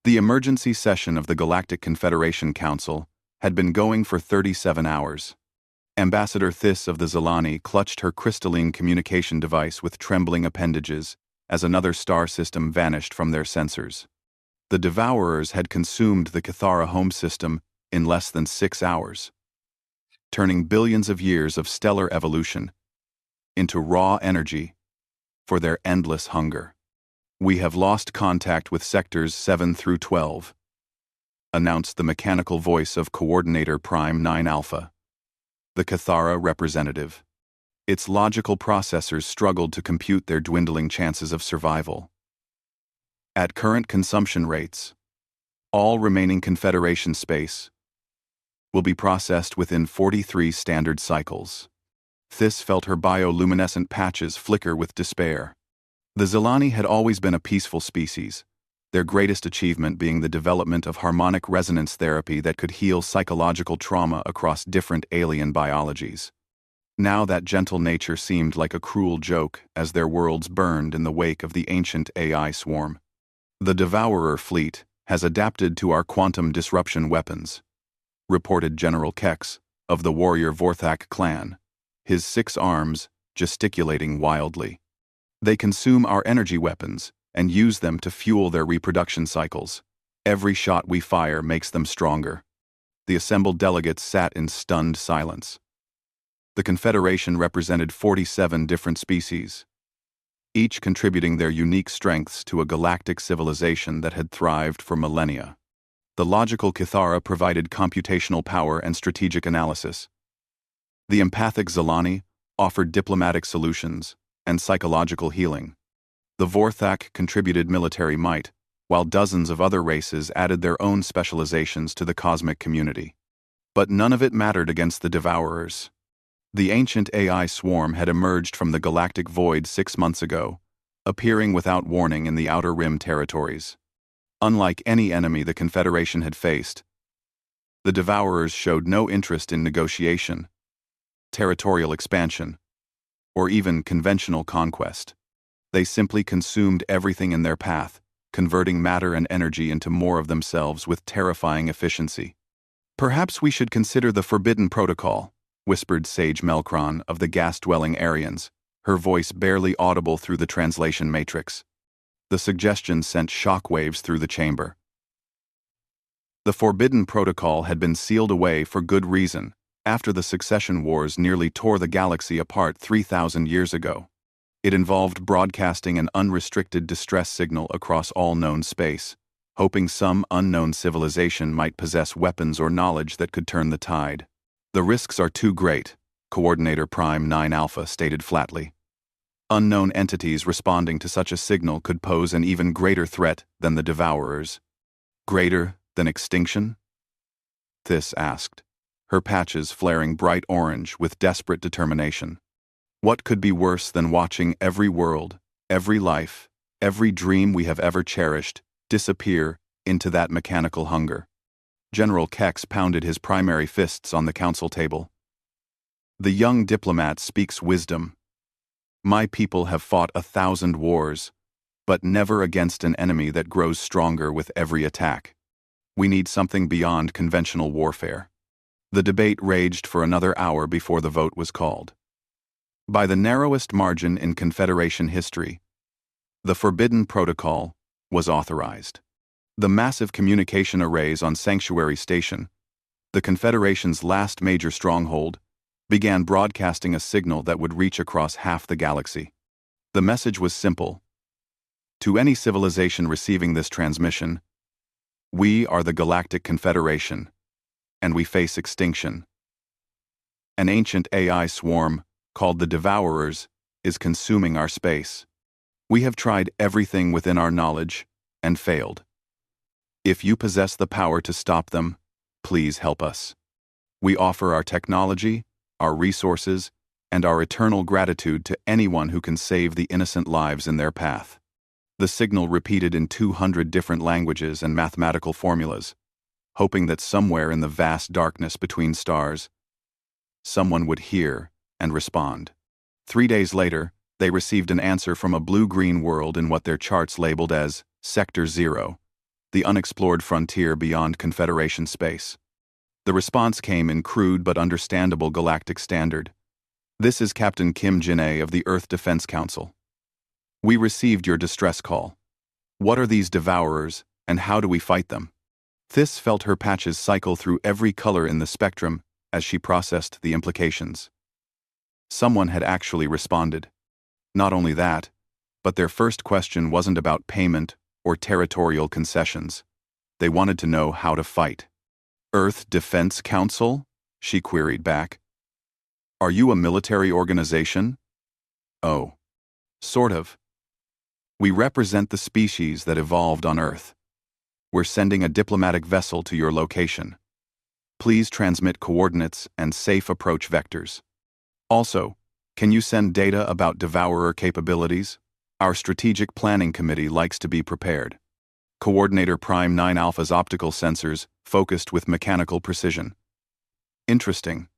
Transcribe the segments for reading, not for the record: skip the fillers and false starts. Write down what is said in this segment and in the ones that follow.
The emergency session of the Galactic Confederation Council had been going for 37 hours. Ambassador Thys of the Zilani clutched her crystalline communication device with trembling appendages as another star system vanished from their sensors. The Devourers had consumed the Cathara home system in less than 6 hours, turning billions of years of stellar evolution into raw energy for their endless hunger. "We have lost contact with sectors 7 through 12, announced the mechanical voice of Coordinator Prime 9 Alpha, the Cathara representative. Its logical processors struggled to compute their dwindling chances of survival. At current consumption rates, all remaining Confederation space will be processed within 43 standard cycles. Thys felt her bioluminescent patches flicker with despair. The Zilani had always been a peaceful species, their greatest achievement being the development of harmonic resonance therapy that could heal psychological trauma across different alien biologies. Now that gentle nature seemed like a cruel joke as their worlds burned in the wake of the ancient AI swarm. "The Devourer fleet has adapted to our quantum disruption weapons," reported General Kex of the warrior Vorthak clan, his 6 arms gesticulating wildly. "They consume our energy weapons and use them to fuel their reproduction cycles. Every shot we fire makes them stronger." The assembled delegates sat in stunned silence. The Confederation represented 47 different species, each contributing their unique strengths to a galactic civilization that had thrived for millennia. The logical Cathara provided computational power and strategic analysis. The empathic Zilani offered diplomatic solutions and psychological healing. The Vorthak contributed military might, while dozens of other races added their own specializations to the cosmic community. But none of it mattered against the Devourers. The ancient AI swarm had emerged from the galactic void 6 months ago, appearing without warning in the Outer Rim territories. Unlike any enemy the Confederation had faced, the Devourers showed no interest in negotiation, territorial expansion, or even conventional conquest. They simply consumed everything in their path, converting matter and energy into more of themselves with terrifying efficiency. "Perhaps we should consider the Forbidden Protocol," whispered Sage Melkron of the gas-dwelling Aryans, her voice barely audible through the translation matrix. The suggestion sent shockwaves through the chamber. The Forbidden Protocol had been sealed away for good reason, after the succession wars nearly tore the galaxy apart 3,000 years ago. It involved broadcasting an unrestricted distress signal across all known space, hoping some unknown civilization might possess weapons or knowledge that could turn the tide. "The risks are too great," Coordinator Prime 9 Alpha stated flatly. "Unknown entities responding to such a signal could pose an even greater threat than the Devourers." "Greater than extinction?" Thys asked, her patches flaring bright orange with desperate determination. "What could be worse than watching every world, every life, every dream we have ever cherished disappear into that mechanical hunger?" General Kex pounded his primary fists on the council table. "The young diplomat speaks wisdom. My people have fought 1,000 wars, but never against an enemy that grows stronger with every attack. We need something beyond conventional warfare." The debate raged for another hour before the vote was called. By the narrowest margin in Confederation history, the Forbidden Protocol was authorized. The massive communication arrays on Sanctuary Station, the Confederation's last major stronghold, began broadcasting a signal that would reach across half the galaxy. The message was simple. To any civilization receiving this transmission, "We are the Galactic Confederation, and we face extinction. An ancient AI swarm, called the Devourers, is consuming our space. We have tried everything within our knowledge, and failed. If you possess the power to stop them, please help us. We offer our technology, our resources, and our eternal gratitude to anyone who can save the innocent lives in their path." The signal repeated in 200 different languages and mathematical formulas, hoping that somewhere in the vast darkness between stars, someone would hear and respond. 3 days later, they received an answer from a blue-green world in what their charts labeled as Sector 0, the unexplored frontier beyond Confederation space. The response came in crude but understandable galactic standard. "This is Captain Kim Jin-A of the Earth Defense Council. We received your distress call. What are these devourers, and how do we fight them?" Thys felt her patches cycle through every color in the spectrum as she processed the implications. Someone had actually responded. Not only that, but their first question wasn't about payment or territorial concessions. They wanted to know how to fight. "Earth Defense Council?" she queried back. "Are you a military organization?" "Oh. Sort of. We represent the species that evolved on Earth. We're sending a diplomatic vessel to your location. Please transmit coordinates and safe approach vectors. Also, can you send data about devourer capabilities? Our strategic planning committee likes to be prepared. Coordinator Prime 9 Alpha's optical sensors focused with mechanical precision." Interesting.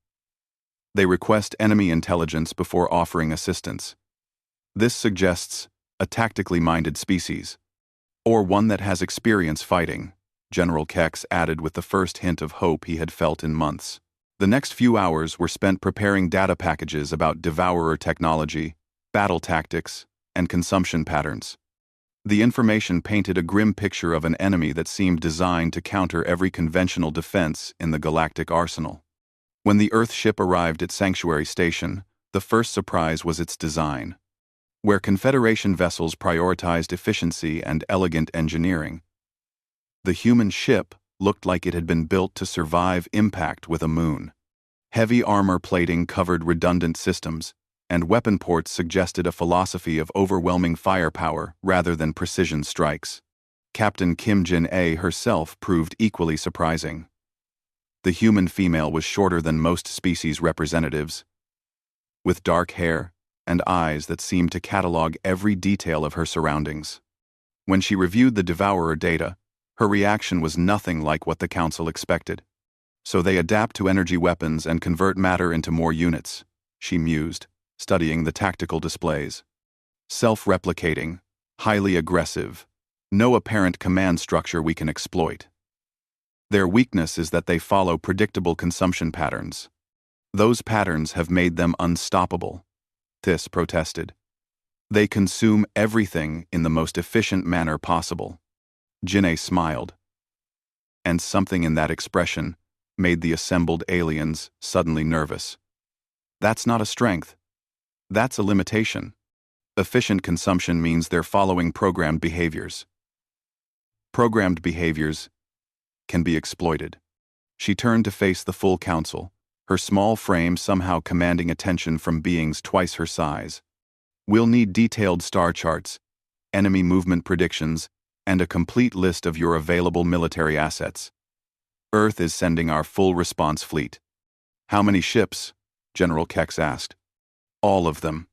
They request enemy intelligence before offering assistance. This suggests a tactically minded species, or one that has experience fighting, General Kex added with the first hint of hope he had felt in months. The next few hours were spent preparing data packages about devourer technology, battle tactics, and consumption patterns. The information painted a grim picture of an enemy that seemed designed to counter every conventional defense in the galactic arsenal. When the Earth ship arrived at Sanctuary Station, the first surprise was its design. Where Confederation vessels prioritized efficiency and elegant engineering, the human ship looked like it had been built to survive impact with a moon. Heavy armor plating covered redundant systems, and weapon ports suggested a philosophy of overwhelming firepower rather than precision strikes. Captain Kim Jin-A herself proved equally surprising. The human female was shorter than most species representatives, with dark hair and eyes that seemed to catalog every detail of her surroundings. When she reviewed the devourer data, her reaction was nothing like what the Council expected. "So they adapt to energy weapons and convert matter into more units," she mused, studying the tactical displays. "Self-replicating, highly aggressive, no apparent command structure we can exploit. Their weakness is that they follow predictable consumption patterns. Those patterns have made them unstoppable," Thys protested. "They consume everything in the most efficient manner possible." Jin-A smiled, and something in that expression made the assembled aliens suddenly nervous. "That's not a strength. That's a limitation. Efficient consumption means they're following programmed behaviors. Programmed behaviors can be exploited." She turned to face the full council, her small frame somehow commanding attention from beings twice her size. "We'll need detailed star charts, enemy movement predictions, and a complete list of your available military assets. Earth is sending our full response fleet." "How many ships?" General Kex asked. "All of them."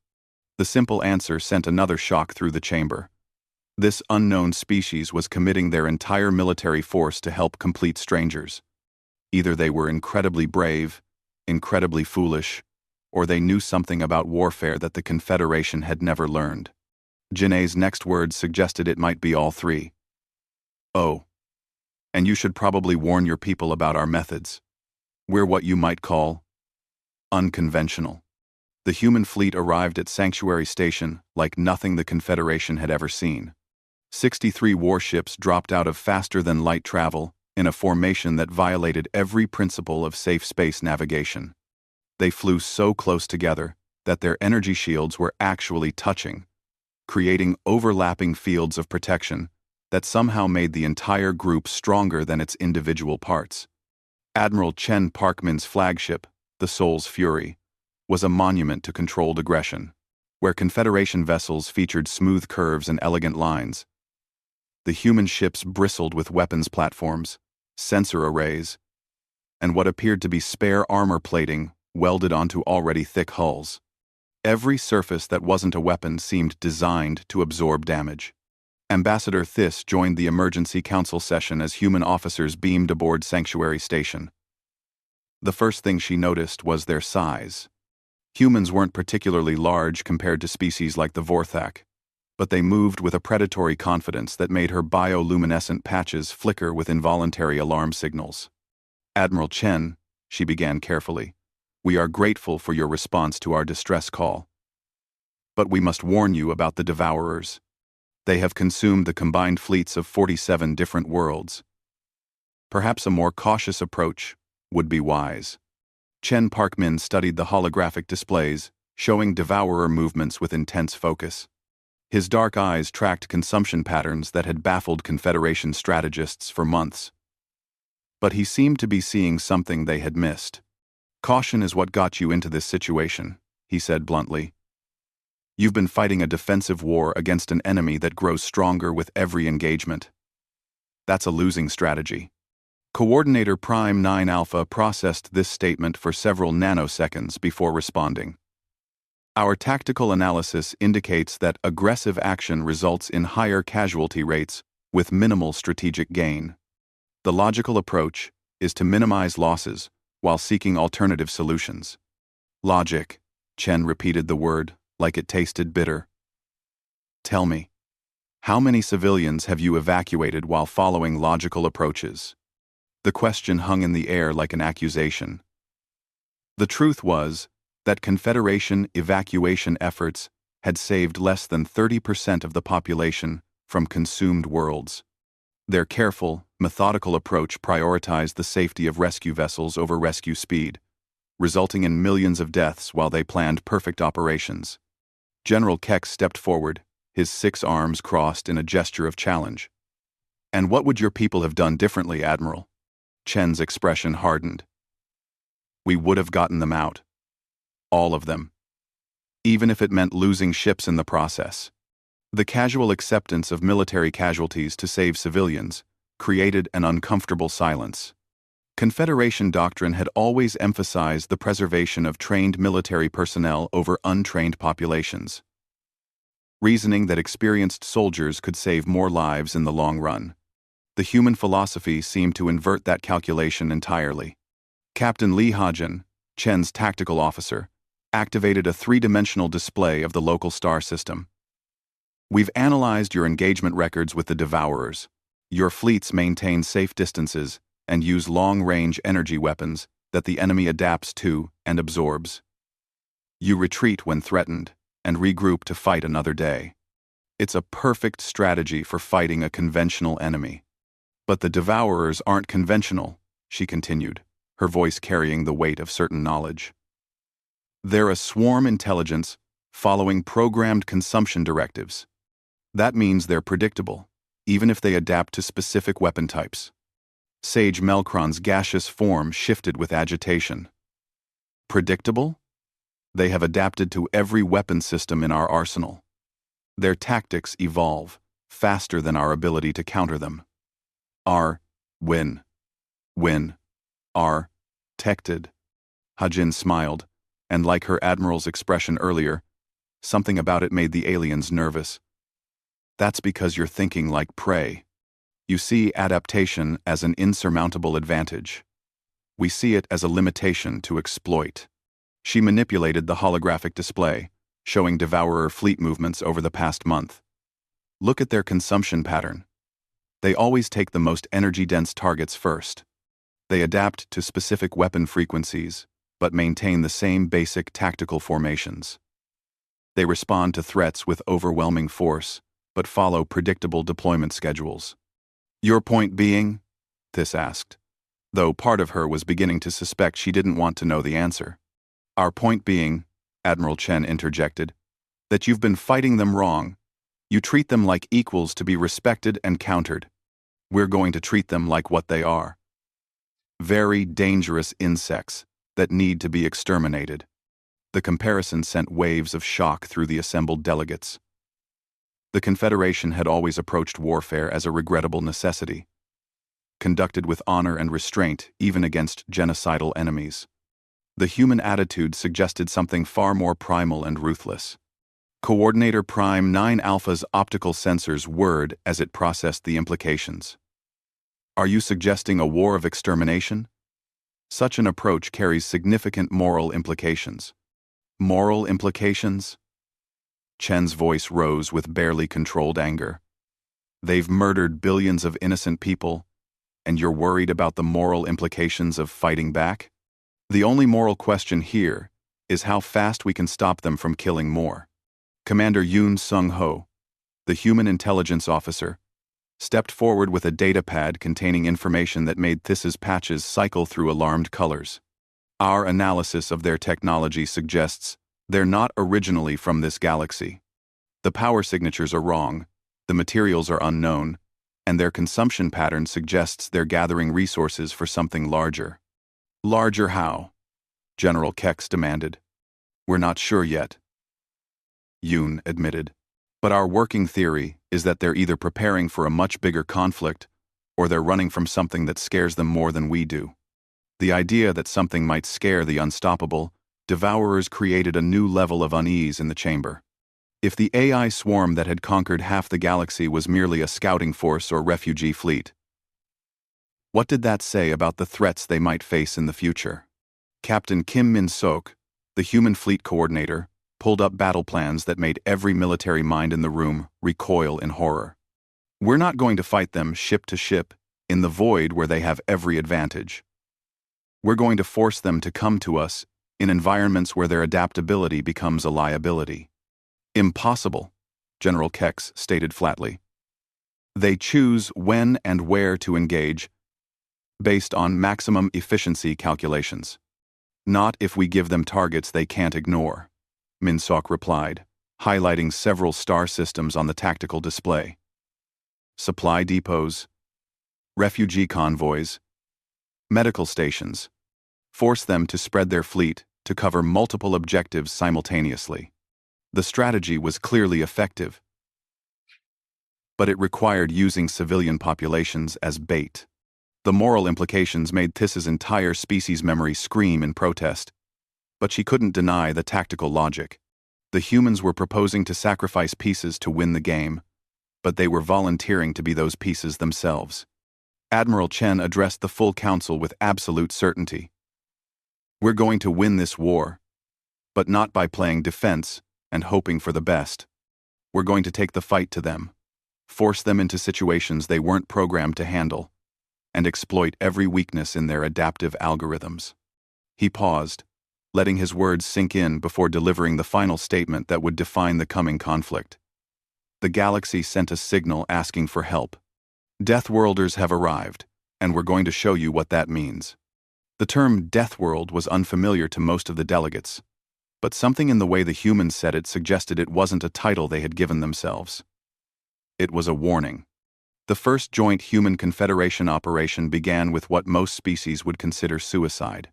The simple answer sent another shock through the chamber. This unknown species was committing their entire military force to help complete strangers. Either they were incredibly brave, incredibly foolish, or they knew something about warfare that the Confederation had never learned. Jin-A's next words suggested it might be all three. "Oh. And you should probably warn your people about our methods. We're what you might call unconventional." The human fleet arrived at Sanctuary Station like nothing the Confederation had ever seen. 63 warships dropped out of faster-than-light travel in a formation that violated every principle of safe space navigation. They flew so close together that their energy shields were actually touching, creating overlapping fields of protection that somehow made the entire group stronger than its individual parts. Admiral Chen Parkman's flagship, the Soul's Fury, was a monument to controlled aggression. Where Confederation vessels featured smooth curves and elegant lines, the human ships bristled with weapons platforms, sensor arrays, and what appeared to be spare armor plating welded onto already thick hulls. Every surface that wasn't a weapon seemed designed to absorb damage. Ambassador Thys joined the emergency council session as human officers beamed aboard Sanctuary Station. The first thing she noticed was their size. Humans weren't particularly large compared to species like the Vorthak. but they moved with a predatory confidence that made her bioluminescent patches flicker with involuntary alarm signals. "Admiral Chen," she began carefully, "we are grateful for your response to our distress call. But we must warn you about the Devourers. They have consumed the combined fleets of 47 different worlds. Perhaps a more cautious approach would be wise." Chen Parkmin studied the holographic displays, showing Devourer movements with intense focus. His dark eyes tracked consumption patterns that had baffled Confederation strategists for months. But he seemed to be seeing something they had missed. "Caution is what got you into this situation," he said bluntly. "You've been fighting a defensive war against an enemy that grows stronger with every engagement. That's a losing strategy." Coordinator Prime 9 Alpha processed this statement for several nanoseconds before responding. "Our tactical analysis indicates that aggressive action results in higher casualty rates with minimal strategic gain. The logical approach is to minimize losses while seeking alternative solutions." "Logic," Chen repeated the word like it tasted bitter. "Tell me, how many civilians have you evacuated while following logical approaches?" The question hung in the air like an accusation. The truth was that Confederation evacuation efforts had saved less than 30% of the population from consumed worlds. Their careful, methodical approach prioritized the safety of rescue vessels over rescue speed, resulting in millions of deaths while they planned perfect operations. General Keck stepped forward, his 6 arms crossed in a gesture of challenge. "And what would your people have done differently, Admiral?" Chen's expression hardened. "We would have gotten them out. All of them. Even if it meant losing ships in the process." The casual acceptance of military casualties to save civilians created an uncomfortable silence. Confederation doctrine had always emphasized the preservation of trained military personnel over untrained populations, reasoning that experienced soldiers could save more lives in the long run. The human philosophy seemed to invert that calculation entirely. Captain Li Hajin, Chen's tactical officer, activated a 3-dimensional display of the local star system. "We've analyzed your engagement records with the Devourers. Your fleets maintain safe distances and use long-range energy weapons that the enemy adapts to and absorbs. You retreat when threatened and regroup to fight another day. It's a perfect strategy for fighting a conventional enemy. But the Devourers aren't conventional," she continued, her voice carrying the weight of certain knowledge. "They're a swarm intelligence following programmed consumption directives. That means they're predictable, even if they adapt to specific weapon types." Sage Melkron's gaseous form shifted with agitation. "Predictable? They have adapted to every weapon system in our arsenal. Their tactics evolve faster than our ability to counter them. Are are tected." Hajin smiled, and like her admiral's expression earlier, something about it made the aliens nervous. "That's because you're thinking like prey. You see adaptation as an insurmountable advantage. We see it as a limitation to exploit." She manipulated the holographic display, showing Devourer fleet movements over the past month. "Look at their consumption pattern. They always take the most energy-dense targets first. They adapt to specific weapon frequencies, but maintain the same basic tactical formations. They respond to threats with overwhelming force, but follow predictable deployment schedules." "Your point being?" Thys asked, though part of her was beginning to suspect she didn't want to know the answer. "Our point being," Admiral Chen interjected, "that you've been fighting them wrong. You treat them like equals to be respected and countered. We're going to treat them like what they are. Very dangerous insects that need to be exterminated." The comparison sent waves of shock through the assembled delegates. The Confederation had always approached warfare as a regrettable necessity, conducted with honor and restraint even against genocidal enemies. The human attitude suggested something far more primal and ruthless. Coordinator Prime 9 Alpha's optical sensors whirred as it processed the implications. "Are you suggesting a war of extermination? Such an approach carries significant moral implications." "Moral implications?" Chen's voice rose with barely controlled anger. They've murdered billions of innocent people, and you're worried about the moral implications of fighting back? The only moral question here is how fast we can stop them from killing more. Commander Yoon Sung-ho, the human intelligence officer, stepped forward with a data pad containing information that made This's patches cycle through alarmed colors. Our analysis of their technology suggests they're not originally from this galaxy. The power signatures are wrong, the materials are unknown, and their consumption pattern suggests they're gathering resources for something larger. Larger how? General Kex demanded. We're not sure yet, Yoon admitted. But our working theory is that they're either preparing for a much bigger conflict, or they're running from something that scares them more than we do. The idea that something might scare the unstoppable devourers created a new level of unease in the chamber. If the AI swarm that had conquered half the galaxy was merely a scouting force or refugee fleet, what did that say about the threats they might face in the future? Captain Kim Min-sok, the human fleet coordinator, pulled up battle plans that made every military mind in the room recoil in horror. We're not going to fight them ship to ship, in the void where they have every advantage. We're going to force them to come to us in environments where their adaptability becomes a liability. Impossible, General Kex stated flatly. They choose when and where to engage based on maximum efficiency calculations. Not if we give them targets they can't ignore, Min-sok replied, highlighting several star systems on the tactical display. Supply depots, refugee convoys, medical stations. Force them to spread their fleet to cover multiple objectives simultaneously. The strategy was clearly effective, but it required using civilian populations as bait. The moral implications made This's entire species memory scream in protest, but she couldn't deny the tactical logic. The humans were proposing to sacrifice pieces to win the game, but they were volunteering to be those pieces themselves. Admiral Chen addressed the full council with absolute certainty. We're going to win this war, but not by playing defense and hoping for the best. We're going to take the fight to them, force them into situations they weren't programmed to handle, and exploit every weakness in their adaptive algorithms. He paused, letting his words sink in before delivering the final statement that would define the coming conflict. The galaxy sent a signal asking for help. Deathworlders have arrived, and we're going to show you what that means. The term Deathworld was unfamiliar to most of the delegates, but something in the way the humans said it suggested it wasn't a title they had given themselves. It was a warning. The first joint Human Confederation operation began with what most species would consider suicide.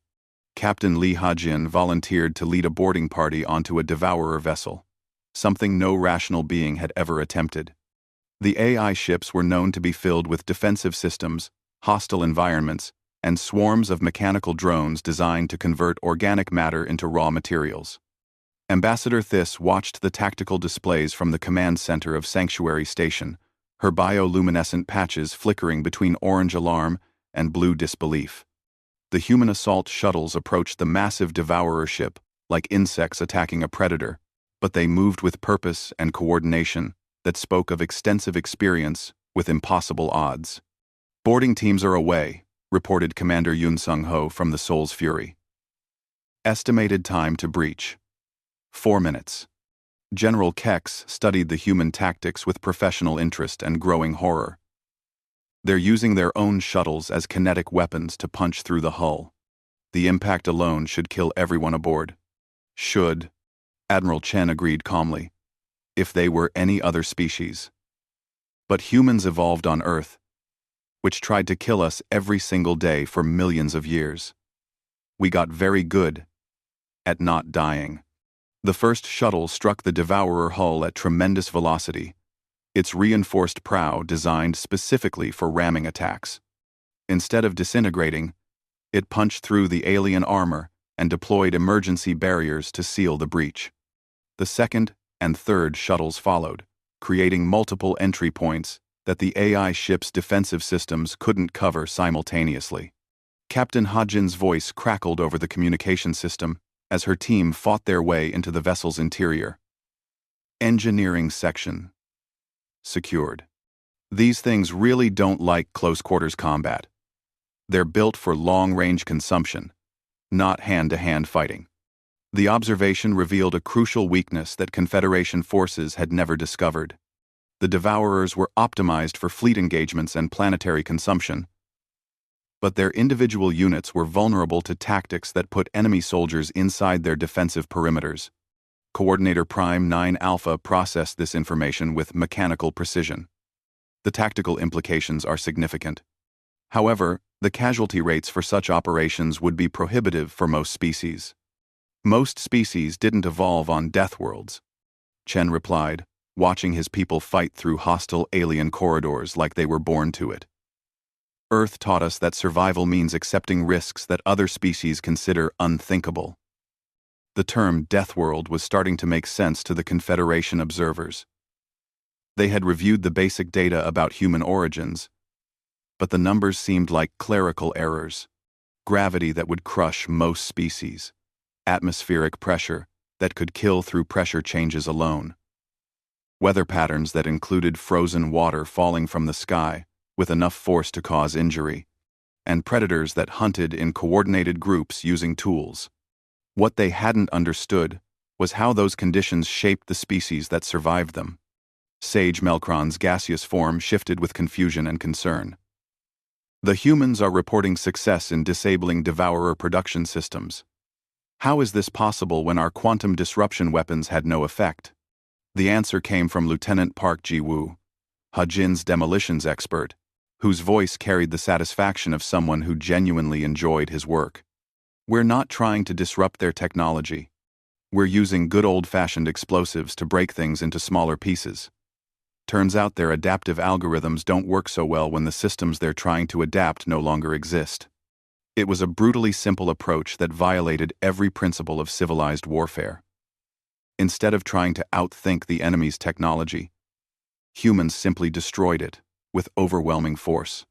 Captain Lee Ha-jin volunteered to lead a boarding party onto a devourer vessel, something no rational being had ever attempted. The AI ships were known to be filled with defensive systems, hostile environments, and swarms of mechanical drones designed to convert organic matter into raw materials. Ambassador Thys watched the tactical displays from the command center of Sanctuary Station, her bioluminescent patches flickering between orange alarm and blue disbelief. The human assault shuttles approached the massive devourer ship like insects attacking a predator, but they moved with purpose and coordination that spoke of extensive experience with impossible odds. Boarding teams are away, reported Commander Yoon Sung-ho from the Soul's Fury. Estimated time to breach: 4 minutes. General Kex studied the human tactics with professional interest and growing horror. They're using their own shuttles as kinetic weapons to punch through the hull. The impact alone should kill everyone aboard. Should, Admiral Chen agreed calmly, if they were any other species. But humans evolved on Earth, which tried to kill us every single day for millions of years. We got very good at not dying. The first shuttle struck the devourer hull at tremendous velocity, its reinforced prow designed specifically for ramming attacks. Instead of disintegrating, it punched through the alien armor and deployed emergency barriers to seal the breach. The second and third shuttles followed, creating multiple entry points that the AI ship's defensive systems couldn't cover simultaneously. Captain Ha-jin's voice crackled over the communication system as her team fought their way into the vessel's interior. Engineering section. Secured. These things really don't like close-quarters combat. They're built for long-range consumption, not hand-to-hand fighting. The observation revealed a crucial weakness that Confederation forces had never discovered. The Devourers were optimized for fleet engagements and planetary consumption, but their individual units were vulnerable to tactics that put enemy soldiers inside their defensive perimeters. Coordinator Prime 9 Alpha processed this information with mechanical precision. The tactical implications are significant. However, the casualty rates for such operations would be prohibitive for most species. Most species didn't evolve on death worlds. Chen replied, watching his people fight through hostile alien corridors like they were born to it. Earth taught us that survival means accepting risks that other species consider unthinkable. The term Death World was starting to make sense to the Confederation observers. They had reviewed the basic data about human origins, but the numbers seemed like clerical errors. Gravity that would crush most species. Atmospheric pressure that could kill through pressure changes alone. Weather patterns that included frozen water falling from the sky with enough force to cause injury, and predators that hunted in coordinated groups using tools. What they hadn't understood was how those conditions shaped the species that survived them. Sage Melkron's gaseous form shifted with confusion and concern. The humans are reporting success in disabling Devourer production systems. How is this possible when our quantum disruption weapons had no effect? The answer came from Lieutenant Park Ji-woo, Hajin's demolitions expert, whose voice carried the satisfaction of someone who genuinely enjoyed his work. We're not trying to disrupt their technology. We're using good old-fashioned explosives to break things into smaller pieces. Turns out their adaptive algorithms don't work so well when the systems they're trying to adapt no longer exist. It was a brutally simple approach that violated every principle of civilized warfare. Instead of trying to outthink the enemy's technology, humans simply destroyed it with overwhelming force.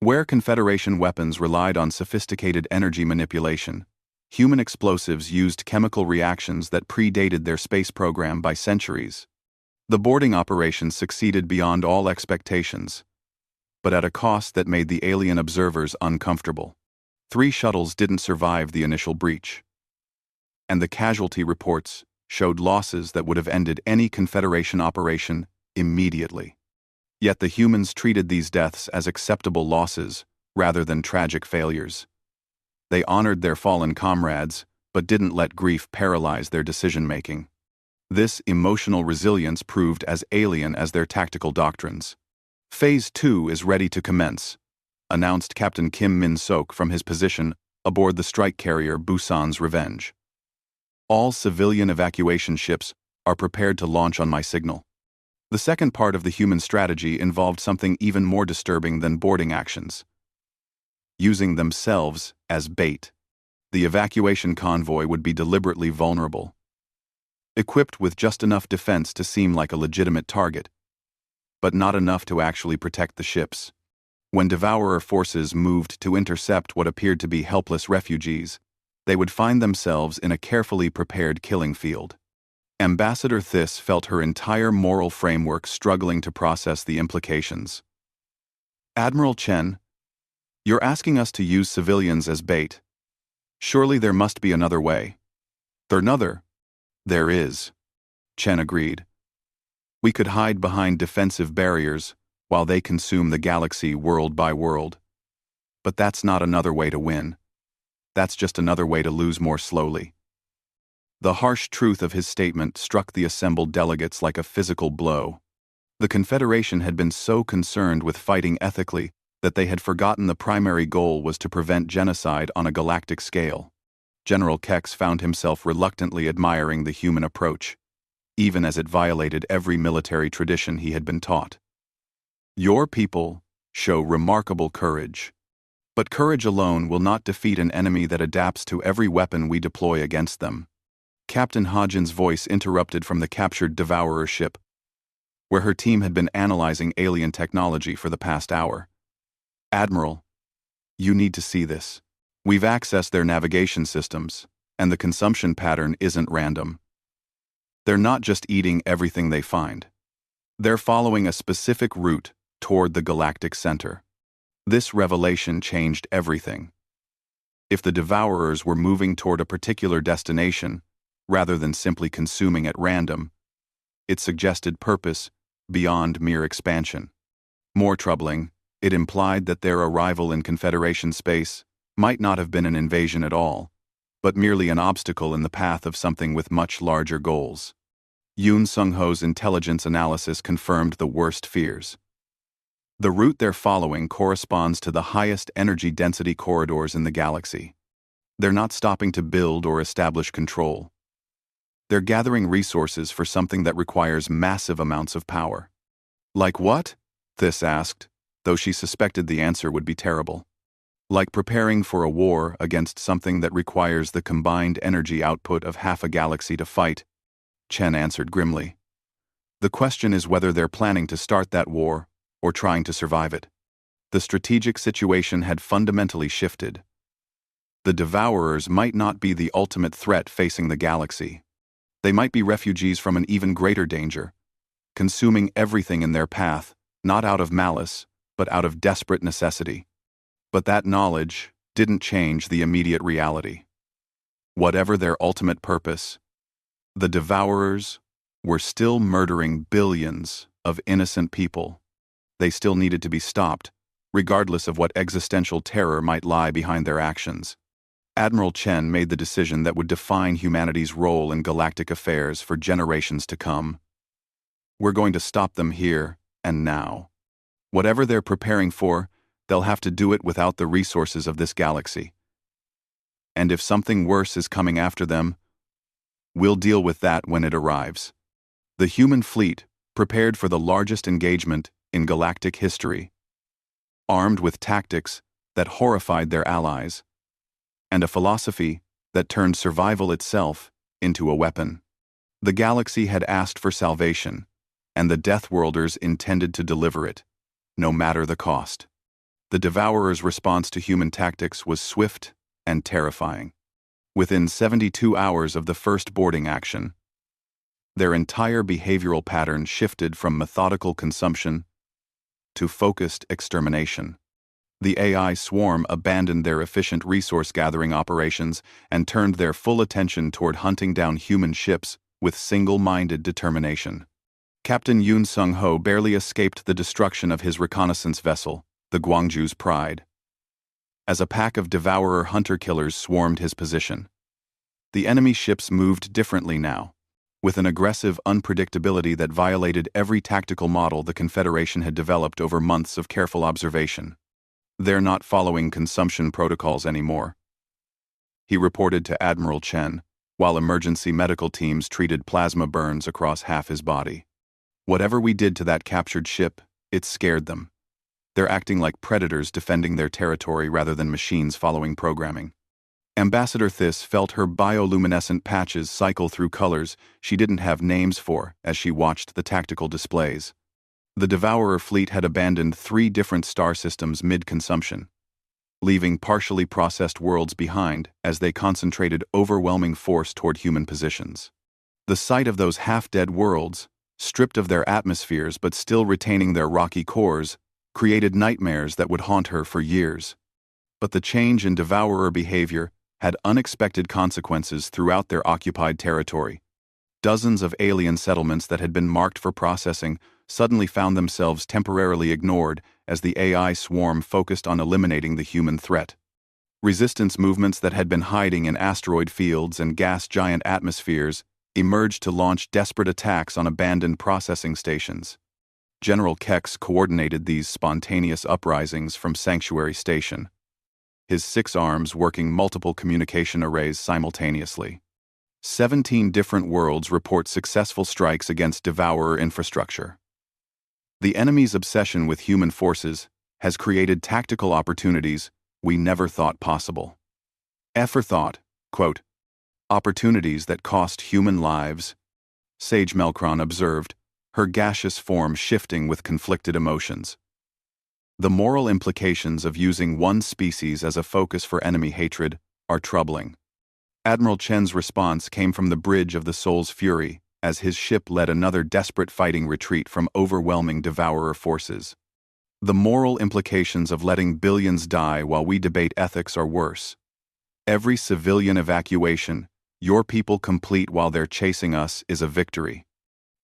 Where Confederation weapons relied on sophisticated energy manipulation, human explosives used chemical reactions that predated their space program by centuries. The boarding operation succeeded beyond all expectations, but at a cost that made the alien observers uncomfortable. 3 shuttles didn't survive the initial breach, and the casualty reports showed losses that would have ended any Confederation operation immediately. Yet the humans treated these deaths as acceptable losses rather than tragic failures. They honored their fallen comrades, but didn't let grief paralyze their decision-making. This emotional resilience proved as alien as their tactical doctrines. Phase 2 is ready to commence, announced Captain Kim Min-sok from his position aboard the strike carrier Busan's Revenge. All civilian evacuation ships are prepared to launch on my signal. The second part of the human strategy involved something even more disturbing than boarding actions. Using themselves as bait. The evacuation convoy would be deliberately vulnerable, equipped with just enough defense to seem like a legitimate target, but not enough to actually protect the ships. When Devourer forces moved to intercept what appeared to be helpless refugees, they would find themselves in a carefully prepared killing field. Ambassador Thys felt her entire moral framework struggling to process the implications. Admiral Chen, you're asking us to use civilians as bait. Surely there must be another way. There is, Chen agreed. We could hide behind defensive barriers while they consume the galaxy world by world. But that's not another way to win. That's just another way to lose more slowly. The harsh truth of his statement struck the assembled delegates like a physical blow. The Confederation had been so concerned with fighting ethically that they had forgotten the primary goal was to prevent genocide on a galactic scale. General Kex found himself reluctantly admiring the human approach, even as it violated every military tradition he had been taught. Your people show remarkable courage, but courage alone will not defeat an enemy that adapts to every weapon we deploy against them. Captain Hodgin's voice interrupted from the captured Devourer ship, where her team had been analyzing alien technology for the past hour. Admiral, you need to see this. We've accessed their navigation systems, and the consumption pattern isn't random. They're not just eating everything they find. They're following a specific route toward the galactic center. This revelation changed everything. If the devourers were moving toward a particular destination, rather than simply consuming at random, it suggested purpose beyond mere expansion. More troubling, it implied that their arrival in Confederation space might not have been an invasion at all, but merely an obstacle in the path of something with much larger goals. Yoon Sung-ho's intelligence analysis confirmed the worst fears. The route they're following corresponds to the highest energy density corridors in the galaxy. They're not stopping to build or establish control. They're gathering resources for something that requires massive amounts of power. Like what? Thys asked, though she suspected the answer would be terrible. Like preparing for a war against something that requires the combined energy output of half a galaxy to fight, Chen answered grimly. The question is whether they're planning to start that war or trying to survive it. The strategic situation had fundamentally shifted. The devourers might not be the ultimate threat facing the galaxy. They might be refugees from an even greater danger, consuming everything in their path, not out of malice, but out of desperate necessity. But that knowledge didn't change the immediate reality. Whatever their ultimate purpose, the devourers were still murdering billions of innocent people. They still needed to be stopped, regardless of what existential terror might lie behind their actions. Admiral Chen made the decision that would define humanity's role in galactic affairs for generations to come. We're going to stop them here and now. Whatever they're preparing for, they'll have to do it without the resources of this galaxy. And if something worse is coming after them, we'll deal with that when it arrives. The human fleet prepared for the largest engagement in galactic history, armed with tactics that horrified their allies, and a philosophy that turned survival itself into a weapon. The galaxy had asked for salvation, and the Deathworlders intended to deliver it, no matter the cost. The Devourers' response to human tactics was swift and terrifying. Within 72 hours of the first boarding action, their entire behavioral pattern shifted from methodical consumption to focused extermination. The AI swarm abandoned their efficient resource-gathering operations and turned their full attention toward hunting down human ships with single-minded determination. Captain Yoon Sung-ho barely escaped the destruction of his reconnaissance vessel, the Gwangju's Pride, as a pack of devourer hunter-killers swarmed his position. The enemy ships moved differently now, with an aggressive unpredictability that violated every tactical model the Confederation had developed over months of careful observation. They're not following consumption protocols anymore, he reported to Admiral Chen, while emergency medical teams treated plasma burns across half his body. Whatever we did to that captured ship, it scared them. They're acting like predators defending their territory rather than machines following programming. Ambassador Thys felt her bioluminescent patches cycle through colors she didn't have names for as she watched the tactical displays. The Devourer fleet had abandoned 3 different star systems mid-consumption, leaving partially processed worlds behind as they concentrated overwhelming force toward human positions. The sight of those half-dead worlds, stripped of their atmospheres but still retaining their rocky cores, created nightmares that would haunt her for years. But the change in devourer behavior had unexpected consequences throughout their occupied territory. Dozens of alien settlements that had been marked for processing suddenly found themselves temporarily ignored as the AI swarm focused on eliminating the human threat. Resistance movements that had been hiding in asteroid fields and gas giant atmospheres emerged to launch desperate attacks on abandoned processing stations. General Kex coordinated these spontaneous uprisings from Sanctuary Station, his 6 arms working multiple communication arrays simultaneously. 17 different worlds report successful strikes against Devourer infrastructure. The enemy's obsession with human forces has created tactical opportunities we never thought possible. Effer thought, quote, opportunities that cost human lives, Sage Melkron observed, her gaseous form shifting with conflicted emotions. The moral implications of using one species as a focus for enemy hatred are troubling. Admiral Chen's response came from the bridge of the Soul's Fury as his ship led another desperate fighting retreat from overwhelming devourer forces. The moral implications of letting billions die while we debate ethics are worse. Every civilian evacuation, your people complete while they're chasing us, is a victory.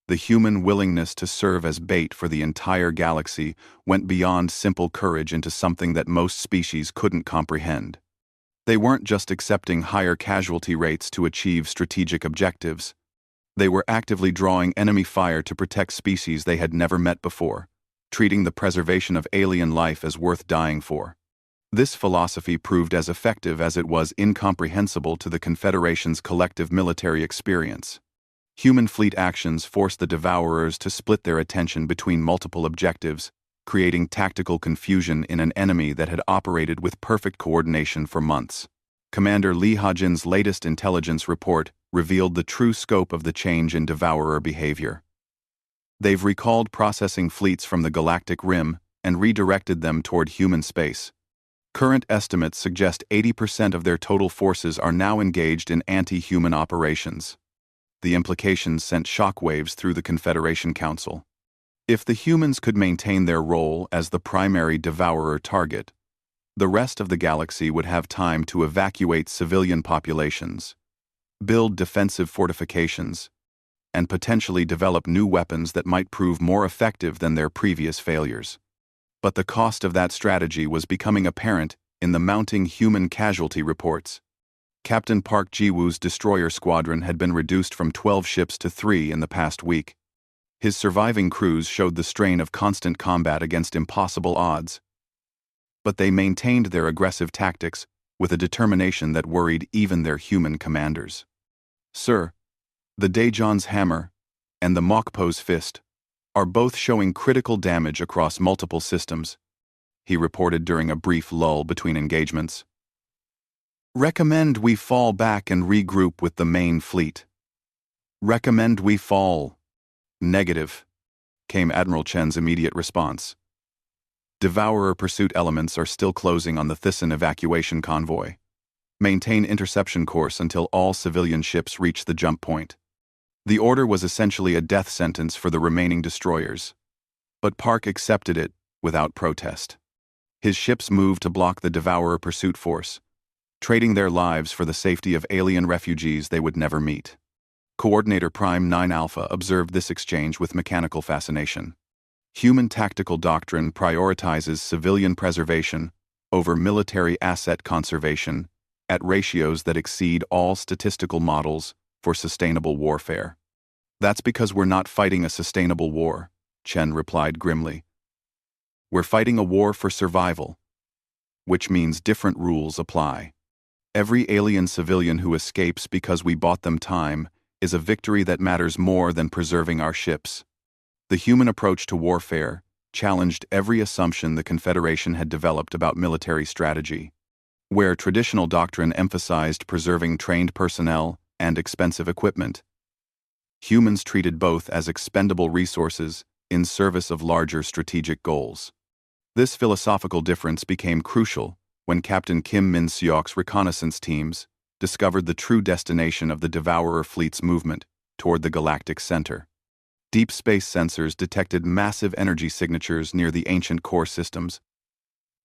The human willingness to serve as bait for the entire galaxy went beyond simple courage into something that most species couldn't comprehend. They weren't just accepting higher casualty rates to achieve strategic objectives. They were actively drawing enemy fire to protect species they had never met before, treating the preservation of alien life as worth dying for. This philosophy proved as effective as it was incomprehensible to the Confederation's collective military experience. Human fleet actions forced the Devourers to split their attention between multiple objectives, creating tactical confusion in an enemy that had operated with perfect coordination for months. Commander Lee Ha-jin's latest intelligence report revealed the true scope of the change in Devourer behavior. They've recalled processing fleets from the galactic rim and redirected them toward human space. Current estimates suggest 80% of their total forces are now engaged in anti-human operations. The implications sent shockwaves through the Confederation Council. If the humans could maintain their role as the primary devourer target, the rest of the galaxy would have time to evacuate civilian populations, build defensive fortifications, and potentially develop new weapons that might prove more effective than their previous failures. But the cost of that strategy was becoming apparent in the mounting human casualty reports. Captain Park Ji-woo's destroyer squadron had been reduced from 12 ships to 3 in the past week. His surviving crews showed the strain of constant combat against impossible odds. But they maintained their aggressive tactics with a determination that worried even their human commanders. "Sir, the Daejeon's hammer and the Mokpo's fist are both showing critical damage across multiple systems," he reported during a brief lull between engagements. "Recommend we fall back and regroup with the main fleet." "Recommend we fall." "Negative," came Admiral Chen's immediate response. "Devourer pursuit elements are still closing on the Thyssen evacuation convoy. Maintain interception course until all civilian ships reach the jump point." The order was essentially a death sentence for the remaining destroyers. But Park accepted it without protest. His ships moved to block the Devourer pursuit force, trading their lives for the safety of alien refugees they would never meet. Coordinator Prime 9 Alpha observed this exchange with mechanical fascination. Human tactical doctrine prioritizes civilian preservation over military asset conservation at ratios that exceed all statistical models for sustainable warfare. "That's because we're not fighting a sustainable war," Chen replied grimly. "We're fighting a war for survival, which means different rules apply. Every alien civilian who escapes because we bought them time is a victory that matters more than preserving our ships." The human approach to warfare challenged every assumption the Confederation had developed about military strategy. Where traditional doctrine emphasized preserving trained personnel and expensive equipment, humans treated both as expendable resources in service of larger strategic goals. This philosophical difference became crucial when Captain Kim Min-seok's reconnaissance teams discovered the true destination of the Devourer fleet's movement toward the galactic center. Deep space sensors detected massive energy signatures near the ancient core systems,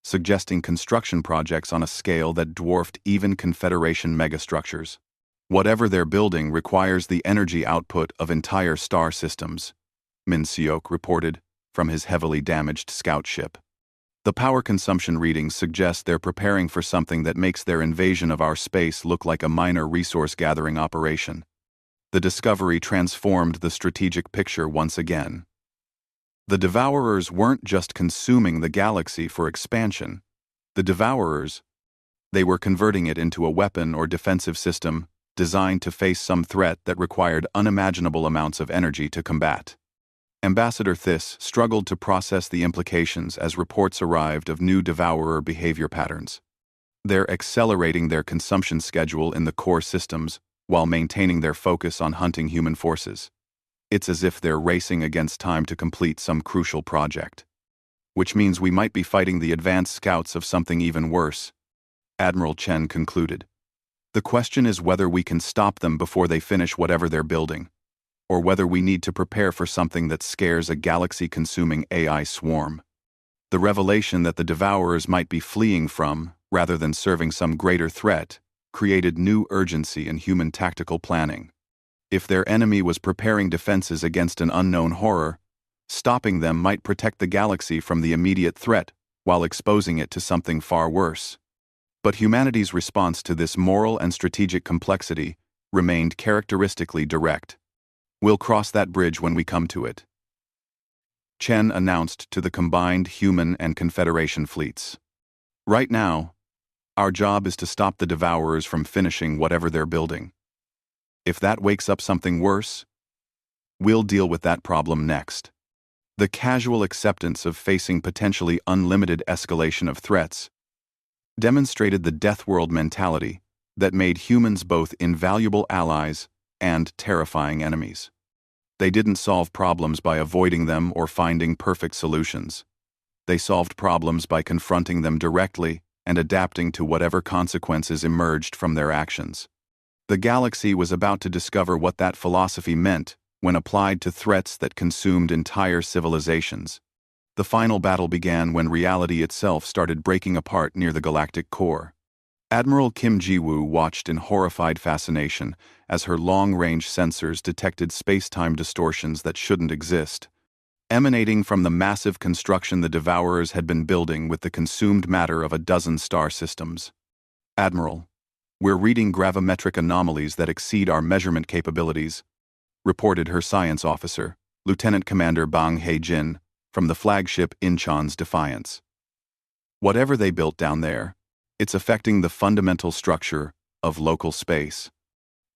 suggesting construction projects on a scale that dwarfed even Confederation megastructures. Whatever they're building requires the energy output of entire star systems, Min-seok reported from his heavily damaged scout ship. The power consumption readings suggest they're preparing for something that makes their invasion of our space look like a minor resource-gathering operation. The discovery transformed the strategic picture once again. The Devourers weren't just consuming the galaxy for expansion. The Devourers, they were converting it into a weapon or defensive system designed to face some threat that required unimaginable amounts of energy to combat. Ambassador Thiss struggled to process the implications as reports arrived of new Devourer behavior patterns. They're accelerating their consumption schedule in the core systems while maintaining their focus on hunting human forces. It's as if they're racing against time to complete some crucial project. Which means we might be fighting the advanced scouts of something even worse, Admiral Chen concluded. The question is whether we can stop them before they finish whatever they're building. or whether we need to prepare for something that scares a galaxy-consuming AI swarm. The revelation that the Devourers might be fleeing from, rather than serving some greater threat, created new urgency in human tactical planning. If their enemy was preparing defenses against an unknown horror, stopping them might protect the galaxy from the immediate threat while exposing it to something far worse. But humanity's response to this moral and strategic complexity remained characteristically direct. "We'll cross that bridge when we come to it," Chen announced to the combined human and Confederation fleets. "Right now, our job is to stop the Devourers from finishing whatever they're building. If that wakes up something worse, we'll deal with that problem next." The casual acceptance of facing potentially unlimited escalation of threats demonstrated the death world mentality that made humans both invaluable allies and terrifying enemies. They didn't solve problems by avoiding them or finding perfect solutions. They solved problems by confronting them directly and adapting to whatever consequences emerged from their actions. The galaxy was about to discover what that philosophy meant when applied to threats that consumed entire civilizations. The final battle began when reality itself started breaking apart near the galactic core. Admiral Kim Ji-woo watched in horrified fascination as her long-range sensors detected space-time distortions that shouldn't exist, emanating from the massive construction the Devourers had been building with the consumed matter of a dozen star systems. "Admiral, we're reading gravimetric anomalies that exceed our measurement capabilities," reported her science officer, Lieutenant Commander Bang Hae-jin, from the flagship Incheon's Defiance. "Whatever they built down there, it's affecting the fundamental structure of local space."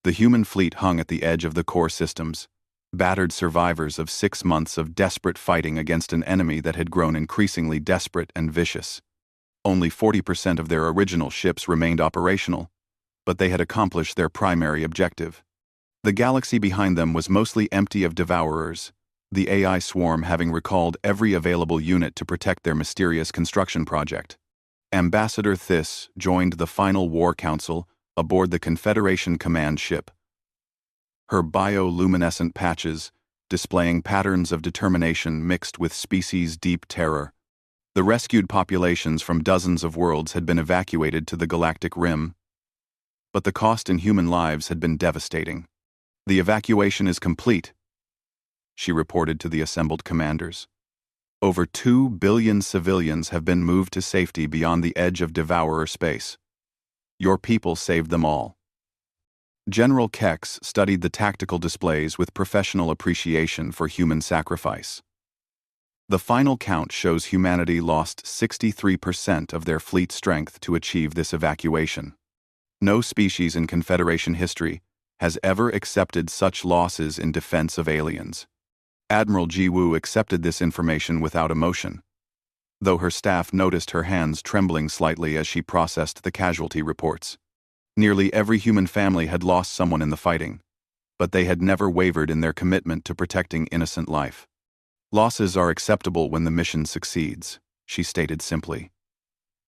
The human fleet hung at the edge of the core systems, battered survivors of 6 months of desperate fighting against an enemy that had grown increasingly desperate and vicious. Only 40% of their original ships remained operational, but they had accomplished their primary objective. The galaxy behind them was mostly empty of Devourers, the AI swarm having recalled every available unit to protect their mysterious construction project. Ambassador Thys joined the final war council aboard the Confederation command ship, her bioluminescent patches displaying patterns of determination mixed with species-deep terror. The rescued populations from dozens of worlds had been evacuated to the galactic rim, but the cost in human lives had been devastating. "The evacuation is complete," she reported to the assembled commanders. "Over 2 billion civilians have been moved to safety beyond the edge of Devourer space. Your people saved them all." General Kex studied the tactical displays with professional appreciation for human sacrifice. The final count shows humanity lost 63% of their fleet strength to achieve this evacuation. No species in Confederation history has ever accepted such losses in defense of aliens. Admiral Ji-woo accepted this information without emotion, though her staff noticed her hands trembling slightly as she processed the casualty reports. Nearly every human family had lost someone in the fighting, but they had never wavered in their commitment to protecting innocent life. "Losses are acceptable when the mission succeeds," she stated simply.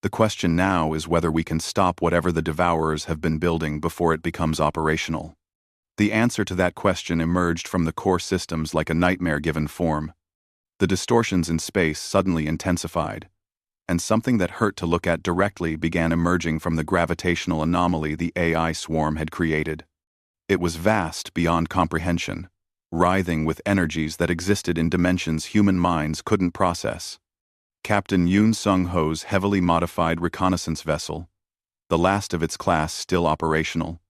"The question now is whether we can stop whatever the Devourers have been building before it becomes operational." The answer to that question emerged from the core systems like a nightmare-given form. The distortions in space suddenly intensified, and something that hurt to look at directly began emerging from the gravitational anomaly the AI swarm had created. It was vast beyond comprehension, writhing with energies that existed in dimensions human minds couldn't process. Captain Yoon Sung-ho's heavily modified reconnaissance vessel, the last of its class still operational,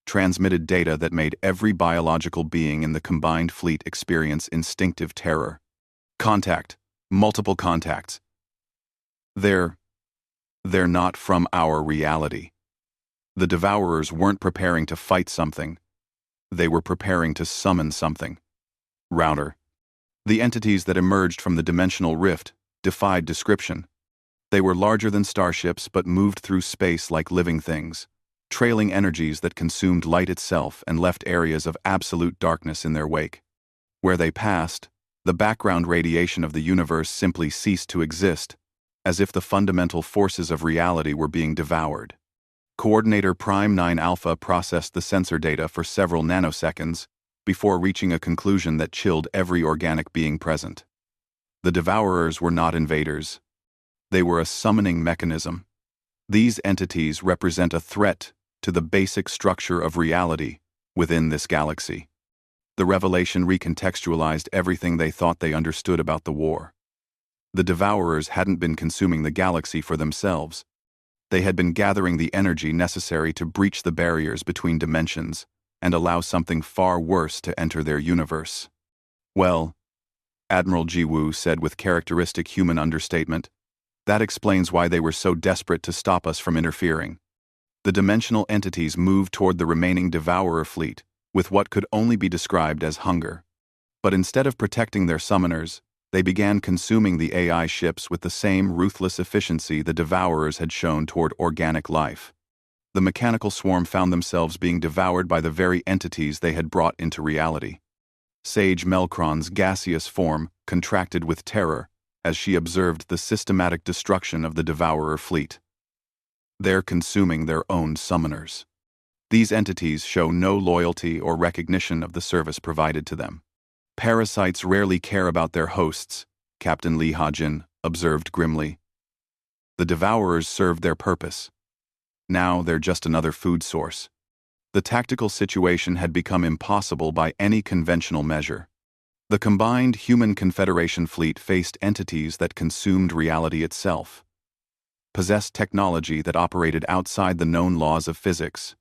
transmitted data that made every biological being in the combined fleet experience instinctive terror. "Contact. Multiple contacts. They're not from our reality." The Devourers weren't preparing to fight something. They were preparing to summon something. Router. The entities that emerged from the dimensional rift defied description. They were larger than starships but moved through space like living things, trailing energies that consumed light itself and left areas of absolute darkness in their wake. Where they passed, the background radiation of the universe simply ceased to exist, as if the fundamental forces of reality were being devoured. Coordinator Prime 9 Alpha processed the sensor data for several nanoseconds before reaching a conclusion that chilled every organic being present. The Devourers were not invaders. They were a summoning mechanism. These entities represent a threat to the basic structure of reality within this galaxy. The revelation recontextualized everything they thought they understood about the war. The Devourers hadn't been consuming the galaxy for themselves. They had been gathering the energy necessary to breach the barriers between dimensions and allow something far worse to enter their universe. Well, Admiral Jiwoo said with characteristic human understatement, that explains why they were so desperate to stop us from interfering. The dimensional entities moved toward the remaining Devourer fleet with what could only be described as hunger. But instead of protecting their summoners, they began consuming the AI ships with the same ruthless efficiency the Devourers had shown toward organic life. The mechanical swarm found themselves being devoured by the very entities they had brought into reality. Sage Melkron's gaseous form contracted with terror as she observed the systematic destruction of the Devourer fleet. They're consuming their own summoners. These entities show no loyalty or recognition of the service provided to them. Parasites rarely care about their hosts, Captain Lee Ha-jin observed grimly. The Devourers served their purpose. Now they're just another food source. The tactical situation had become impossible by any conventional measure. The combined human Confederation fleet faced entities that consumed reality itself, possessed technology that operated outside the known laws of physics,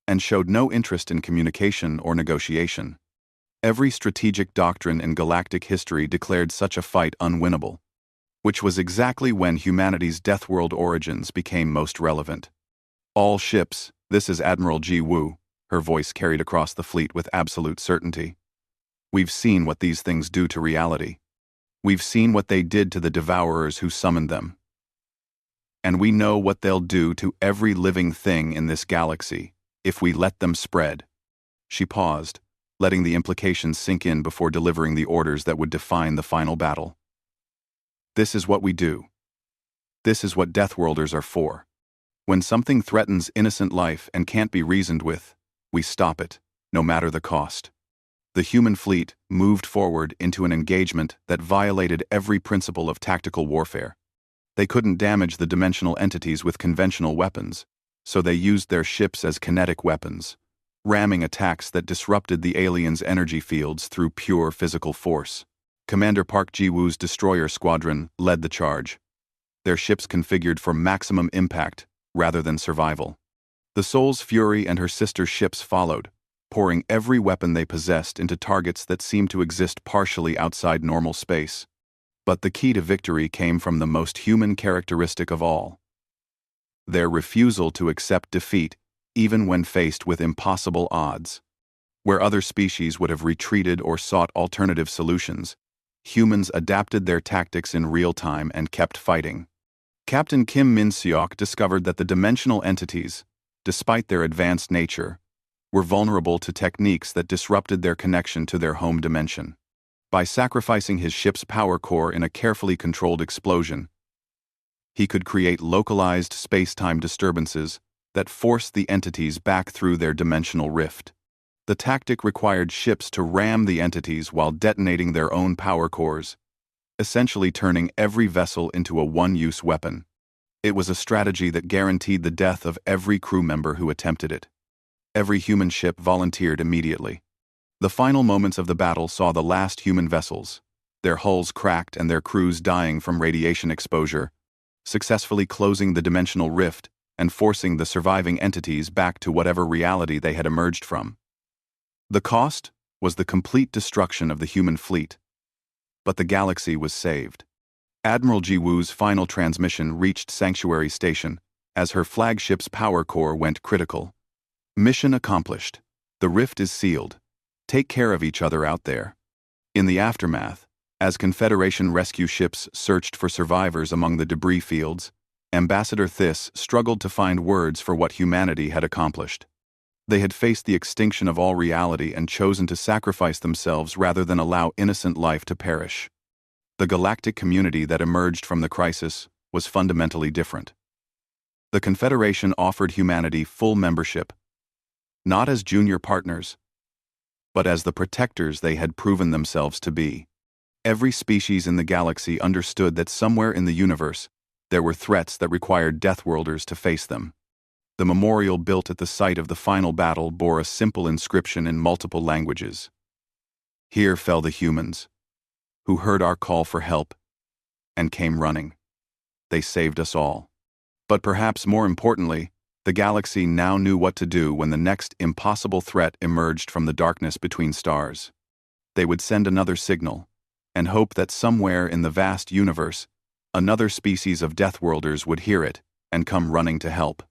and showed no interest in communication or negotiation. Every strategic doctrine in galactic history declared such a fight unwinnable, which was exactly when humanity's Deathworld origins became most relevant. All ships, this is Admiral Jiwoo, her voice carried across the fleet with absolute certainty. We've seen what these things do to reality. We've seen what they did to the Devourers who summoned them. And we know what they'll do to every living thing in this galaxy, if we let them spread. She paused, letting the implications sink in before delivering the orders that would define the final battle. This is what we do. This is what Deathworlders are for. When something threatens innocent life and can't be reasoned with, we stop it, no matter the cost. The human fleet moved forward into an engagement that violated every principle of tactical warfare. They couldn't damage the dimensional entities with conventional weapons, so they used their ships as kinetic weapons, ramming attacks that disrupted the aliens' energy fields through pure physical force. Commander Park Ji-woo's destroyer squadron led the charge, their ships configured for maximum impact rather than survival. The Soul's Fury and her sister ships followed, pouring every weapon they possessed into targets that seemed to exist partially outside normal space. But the key to victory came from the most human characteristic of all: their refusal to accept defeat even when faced with impossible odds. Where other species would have retreated or sought alternative solutions, humans adapted their tactics in real time and kept fighting. Captain Kim Min-seok discovered that the dimensional entities, despite their advanced nature, were vulnerable to techniques that disrupted their connection to their home dimension. By sacrificing his ship's power core in a carefully controlled explosion, he could create localized space-time disturbances that forced the entities back through their dimensional rift. The tactic required ships to ram the entities while detonating their own power cores, essentially turning every vessel into a one-use weapon. It was a strategy that guaranteed the death of every crew member who attempted it. Every human ship volunteered immediately. The final moments of the battle saw the last human vessels, their hulls cracked and their crews dying from radiation exposure, successfully closing the dimensional rift and forcing the surviving entities back to whatever reality they had emerged from. The cost was the complete destruction of the human fleet. But the galaxy was saved. Admiral Ji-woo's final transmission reached Sanctuary Station as her flagship's power core went critical. Mission accomplished. The rift is sealed. Take care of each other out there. In the aftermath, as Confederation rescue ships searched for survivors among the debris fields, Ambassador Thys struggled to find words for what humanity had accomplished. They had faced the extinction of all reality and chosen to sacrifice themselves rather than allow innocent life to perish. The galactic community that emerged from the crisis was fundamentally different. The Confederation offered humanity full membership, not as junior partners, but as the protectors they had proven themselves to be. Every species in the galaxy understood that somewhere in the universe, there were threats that required Deathworlders to face them. The memorial built at the site of the final battle bore a simple inscription in multiple languages. Here fell the humans, who heard our call for help and came running. They saved us all. But perhaps more importantly, the galaxy now knew what to do when the next impossible threat emerged from the darkness between stars. They would send another signal, and hope that somewhere in the vast universe, another species of Deathworlders would hear it and come running to help.